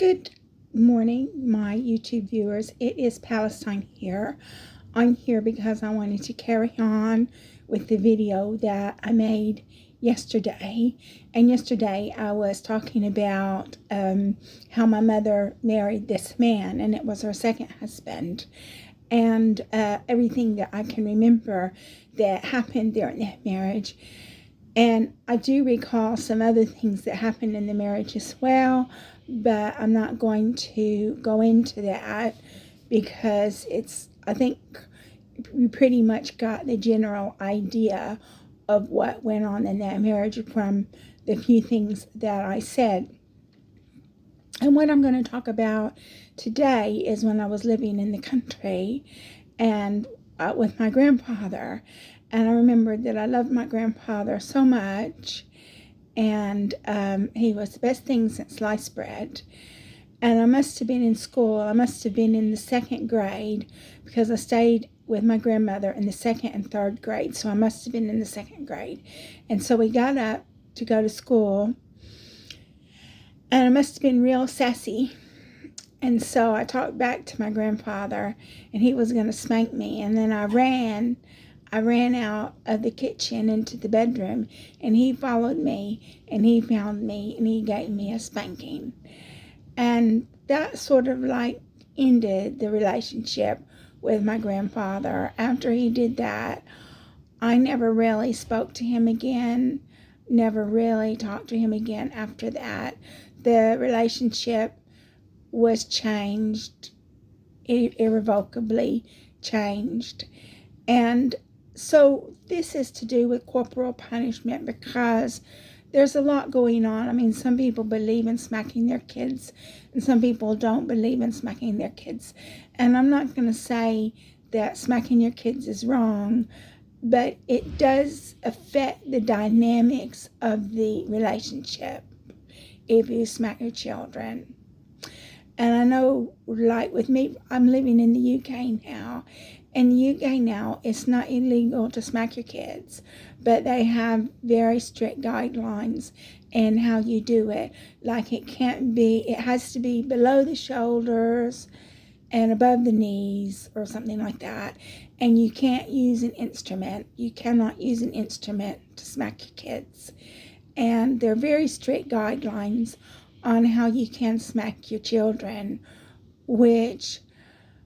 Good morning, my YouTube viewers. It is Palestine here. I'm here because I wanted to carry on with the video that I made yesterday. And yesterday I was talking about how my mother married this man, and it was her second husband. And everything that I can remember that happened during that marriage. And I do recall some other things that happened in the marriage as well, but I'm not going to go into that because I think we pretty much got the general idea of what went on in that marriage from the few things that I said. And what I'm going to talk about today is when I was living in the country and with my grandfather. And I remembered that I loved my grandfather so much, and he was the best thing since sliced bread. And I must have been in school. I must have been in the second grade because I stayed with my grandmother in the second and third grade. So I must have been in the second grade. And so we got up to go to school, and I must have been real sassy. And so I talked back to my grandfather, and he was going to spank me. And then I ran out of the kitchen into the bedroom, and he followed me, and he found me, and he gave me a spanking. And that sort of like ended the relationship with my grandfather. After he did that, I never really spoke to him again, never really talked to him again after that. The relationship was changed, irrevocably changed. And so this is to do with corporal punishment because there's a lot going on. I mean, some people believe in smacking their kids and some people don't believe in smacking their kids. And I'm not going to say that smacking your kids is wrong, but it does affect the dynamics of the relationship if you smack your children. And I know, like with me, I'm living in the UK now. In the UK now, it's not illegal to smack your kids, but they have very strict guidelines in how you do it. Like it has to be below the shoulders and above the knees or something like that. And you can't use an instrument. You cannot use an instrument to smack your kids. And there are very strict guidelines on how you can smack your children, which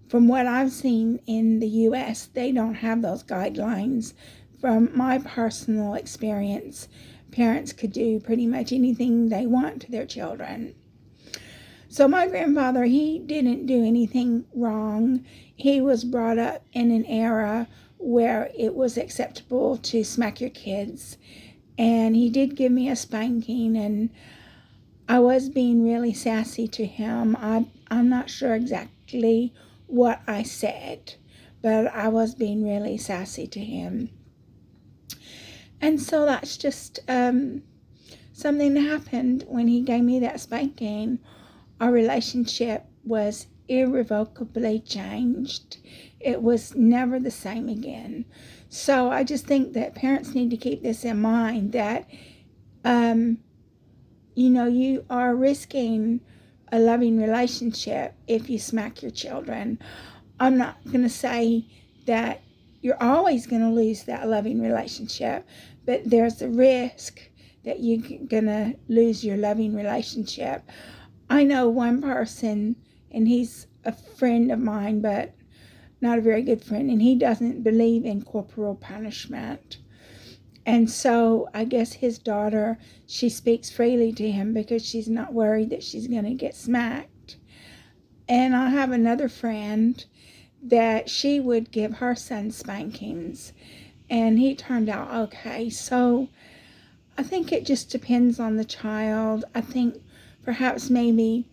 from what I've seen in the U.S., they don't have those guidelines. From my personal experience, parents could do pretty much anything they want to their children. So my grandfather, he didn't do anything wrong. He was brought up in an era where it was acceptable to smack your kids. And he did give me a spanking, and I was being really sassy to him. I'm not sure exactly what I said, but I was being really sassy to him. And so that's just something that happened when he gave me that spanking. Our relationship was irrevocably changed. It was never the same again. So I just think that parents need to keep this in mind, that you are risking a loving relationship if you smack your children. I'm not going to say that you're always going to lose that loving relationship, but there's a risk that you're going to lose your loving relationship. I know one person, and he's a friend of mine, but not a very good friend, and he doesn't believe in corporal punishment. And so I guess his daughter, she speaks freely to him because she's not worried that she's going to get smacked. And I have another friend that she would give her son spankings, and he turned out okay. So I think it just depends on the child. I think perhaps maybe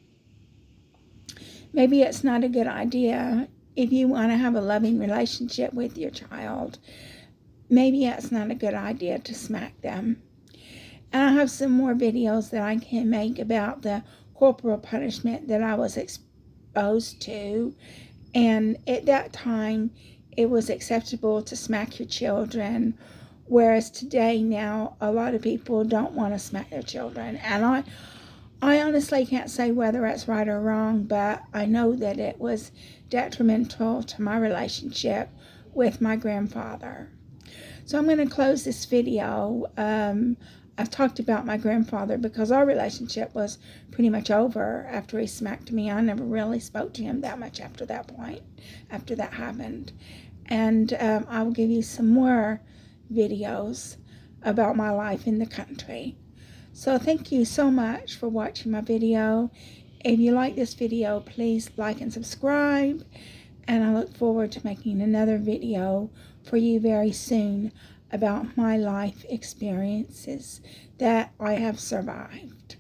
it's not a good idea if you want to have a loving relationship with your child. Maybe it's not a good idea to smack them. And I have some more videos that I can make about the corporal punishment that I was exposed to. And at that time, it was acceptable to smack your children, whereas today now, a lot of people don't want to smack their children. And I honestly can't say whether it's right or wrong, but I know that it was detrimental to my relationship with my grandfather. So I'm going to close this video. I've talked about my grandfather because our relationship was pretty much over after he smacked me. I never really spoke to him that much after that point, after that happened. And I will give you some more videos about my life in the country. So thank you so much for watching my video. If you like this video, please like and subscribe. And I look forward to making another video for you very soon about my life experiences that I have survived.